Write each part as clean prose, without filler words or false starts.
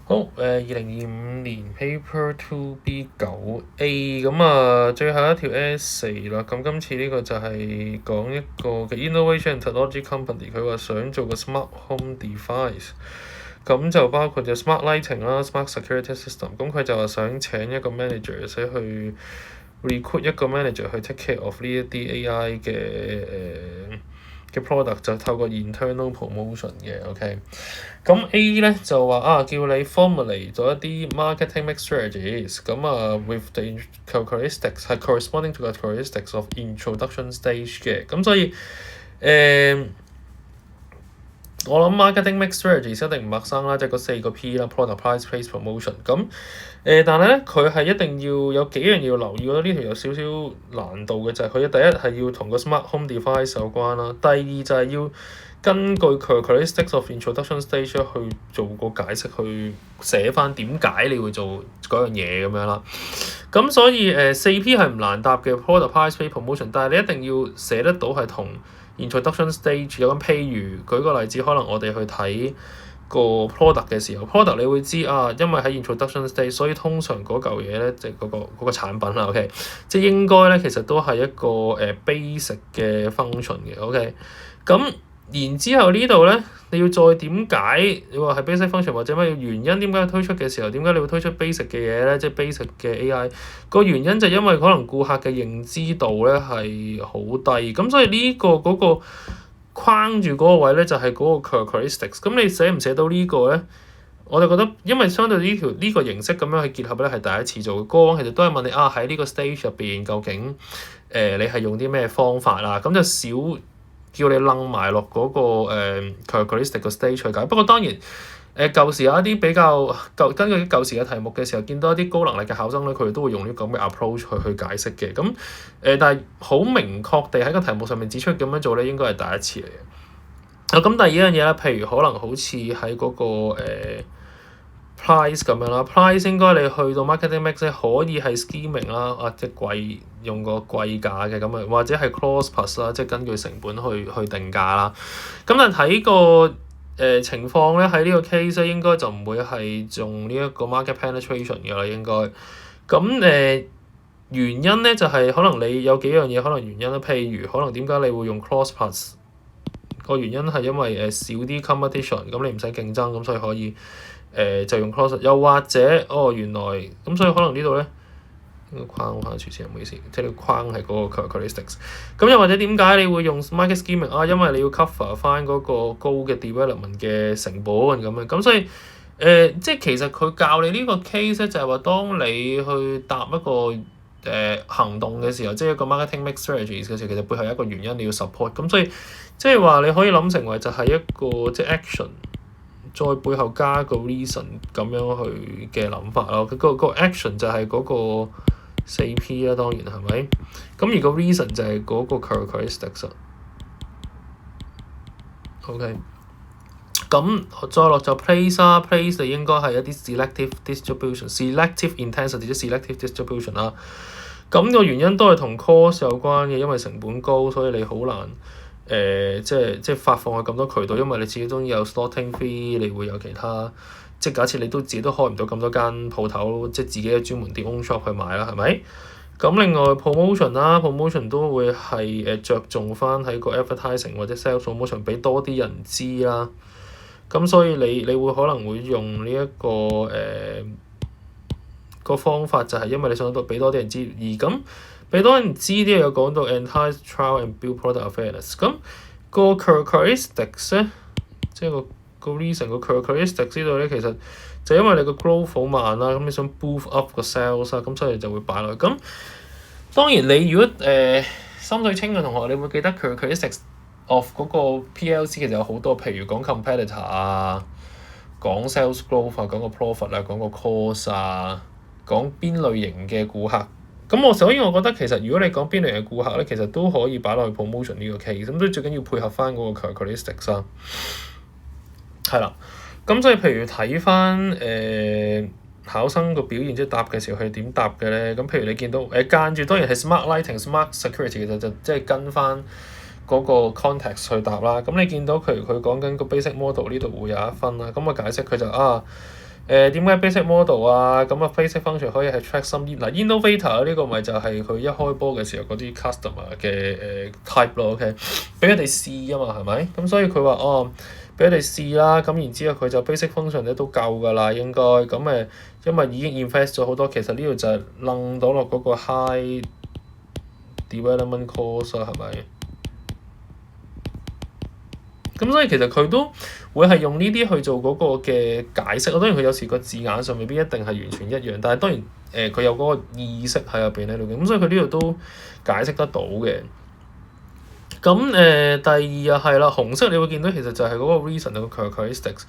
好，2025年 Paper 2B9A 咁啊，最後一條 essay 啦。咁今次呢個就係講一個嘅 Innovation Technology Company，佢話想做個 Smart Home Device，咁就包括咗 Smart Lighting 啦、Smart Security System。咁佢就話想請一個 manager，寫去 recruit 一個 manager 去 take care of 呢一啲 AI 嘅 product， 就透過 internal promotion 嘅 ，OK。咁 A 咧就話叫你 formulate 咗一啲 marketing mix strategies，咁with the characteristics 係 corresponding to the characteristics of introduction stage 嘅，咁所以我諗 marketing mix strategies 一定唔陌生啦，即係嗰4個 P 啦 ，product price place promotion。咁但係咧佢係一定要有幾樣要留意，我覺得呢條有少少難度嘅就係佢第一係要同個 smart home device 有關啦，第二就係要根據 characteristics of introduction stage 去做個解釋，去寫翻點解你會做嗰樣嘢咁樣啦。咁所以4P 係唔難答嘅 product price place promotion， 但係你一定要寫得到係同introduction stage 有咁，譬如舉個例子，可能我哋去睇個 product 嘅時候 ，product 你會知因為喺 introduction stage， 所以通常嗰嚿嘢咧，即係嗰個產品啦 ，OK， 即係應該咧其實都係一個basic 嘅 function 嘅 ，OK， 咁。然之後呢度咧，你要再點解？你話係 basic function 或者乜嘢原因？點解推出嘅時候，點解你會推出 basic 嘅嘢咧？即係 basic 嘅 AI 個原因就因為可能顧客嘅認知度咧係好低，咁所以呢嗰個框住嗰個位咧就係嗰個 characteristics。咁你寫唔寫到呢個咧？我哋覺得，因為相對呢個形式咁樣去結合咧係第一次做嘅，過往其實都係問你喺呢個 stage 入邊究竟你係用啲咩方法啦？咁就少叫你掕埋落嗰個characteristic 個 stage 去解。不過當然舊時有一啲比較根據舊時嘅題目嘅時候，見到一啲高能力嘅考生咧，佢哋都會用呢個咁嘅 approach 去解釋嘅。咁但係好明確地喺個題目上面指出咁樣做咧，應該係第一次嚟嘅。咁第二樣嘢咧，譬如可能好似喺嗰個price 咁樣啦 ，price 應該你去到 marketing mix 可以係 scheming 啦，即係貴用個貴價嘅咁啊，或者係 cost plus 啦，即係根據成本去定價啦。咁但睇個情況咧，喺呢個 case 咧應該就唔會係用呢一個 market penetration 嘅啦，應該。咁原因咧就係可能你有幾樣嘢可能原因啦，譬如可能點解你會用 cost plus 個原因係因為少啲 competition， 咁你唔使競爭，咁所以可以。就用 cross， 又或者原來咁，所以可能呢度咧呢個框翻住先，唔好意思，即係呢個框係嗰個 characteristics。咁又或者點解你會用 market scheming 因為你要 cover 翻嗰個高嘅 development 嘅成本咁樣。咁所以即係其實佢教你呢個 case 咧，就係話當你去答一個行動嘅時候，即係一個 marketing mix strategies 嘅時候，其實背後有一個原因你要 support。咁所以即係話你可以諗成為就係一個即係 action。再背後加個 reason 咁樣去嘅諗法咯，個 action 就係嗰個4P 啦，當然係咪？咁而個 reason 就係嗰個 characteristics。OK， 咁再落就 place 啦 ，place 就應該係一啲 selective distribution、selective intensity 即 selective distribution 啦。咁個原因都係同 cost 有關嘅，因為成本高，所以你好難。即係發放去咁多渠道，因為你始終有 slotting fee， 你會有其他，即係假設你都自己都開唔到咁多間鋪頭，即係自己嘅專門店 own shop 去賣啦，係咪？咁另外 promotion 啦 ，promotion 都會係着重翻喺個 advertising 或者 sales promotion 俾多啲人知啦。咁所以你會可能會用呢一個個方法，就係因為你想俾多啲人知，而咁。俾多人知啲有講到 entice trial and build product awareness。咁個 characteristics 咧，即係個 reason 個 characteristics 呢度咧，其實就因為你個 growth 好慢啦，咁你想 boost up 個 sales 啦，咁所以就會擺落去。咁當然你如果心水清嘅同學，你會記得 characteristics of 嗰個 PLC 其實有好多，譬如講 competitor 講 sales growth 講個 profit 講個 cost 講邊類型嘅顧客。咁所以我覺得其實如果你講邊類型嘅顧客咧，其實都可以擺落去 promotion 呢個 case。咁所以最緊要配合翻嗰個 characteristics 啦。係啦，咁所以譬如睇翻考生個表現，即係答嘅時候係點答嘅咧？咁譬如你見到間住當然係 smart lighting、smart security， 其實就即係跟翻嗰個 context 去答啦。咁你見到佢講緊個 basic model 呢度會有1分啦。咁我解釋佢就點解 basic model 啊咁啊 basic function 可以係 track some innovator 呢個咪就係佢一開波嘅時候嗰啲 customer 嘅type 咯 ，OK， 俾佢哋試啊嘛係咪？咁所以佢話俾佢哋試啦，咁然之後佢就 basic function 咧都夠㗎啦應該，咁因為已經 invest 咗好多，其實呢度就係楞到落嗰個 high development cost 啦係咪？咁所以其實佢都會係用呢啲去做嗰個嘅解釋。當然佢有時個字眼上未必一定係完全一樣，但係當然佢有嗰個意識喺入邊喺度嘅。咁所以佢呢度都解釋得到嘅。咁第二係啦，紅色你會見到其實就係嗰個 reason 個 characteristics。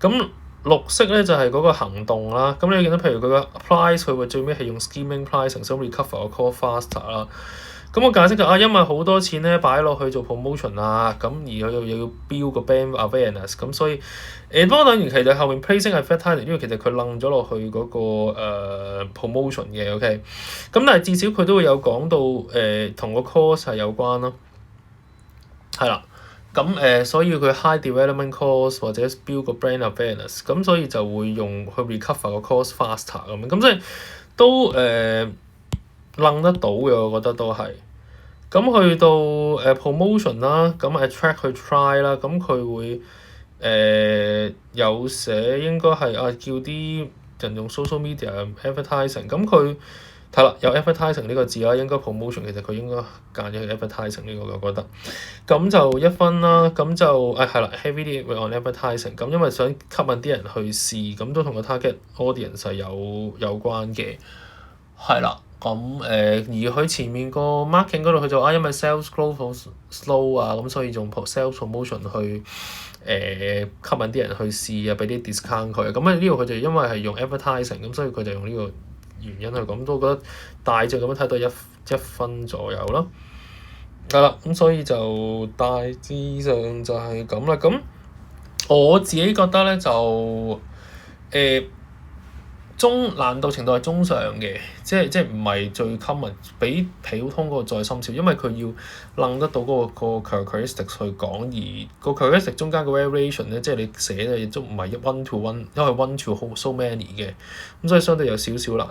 咁綠色咧就係嗰個行動啦。咁你會見到譬如佢個 price 佢會最尾係用 scheming pricing 想 recover 個 call faster 啦。咁我解釋就因為好多錢咧擺落去做 promotion 啊，咁而佢又要 build 個 brand awareness，咁所以不過當然其實後面 placing advertising 呢個其實佢楞咗落去嗰個promotion 嘅 OK， 咁但係至少佢都會有講到同個 cost 係有關咯，係啦，咁所以佢 high development cost 或者 build 個 brand awareness， 咁所以就會用去 recover 個 cost faster 咁樣，咁所以都楞得到嘅，我覺得都係。咁去到promotion 啦，咁 attract 去 try 啦，咁佢會有寫應該係叫啲人用 social media advertising，咁佢係啦有 advertising 呢個字啦，應該 promotion 其實佢應該揀咗 advertising 呢個我覺得。咁就1分啦，咁就係啦 heavily on advertising，咁因為想吸引啲人去試，咁都同個 target audience 係有關嘅，係啦。咁而佢前面個 marketing 嗰度佢就因為 sales growth slow 啊，咁所以用 sales promotion 去吸引啲人去試啊，俾啲 discount 佢。咁呢度佢就因為係用 advertising，咁所以佢就用呢個原因去咁，都覺得大致咁樣睇到一分左右咯。係啦，咁所以就大致上就係咁啦。咁我自己覺得咧就難度程度係中上嘅，即係唔係最 common， 比普通嗰個再深少，因為佢要楞得到嗰個 characteristics 去講，而個 characteristics 中間個 variation 咧，即係你寫嘅亦都唔係1 to 1，因為1 to so many 嘅，咁所以相對有少少難。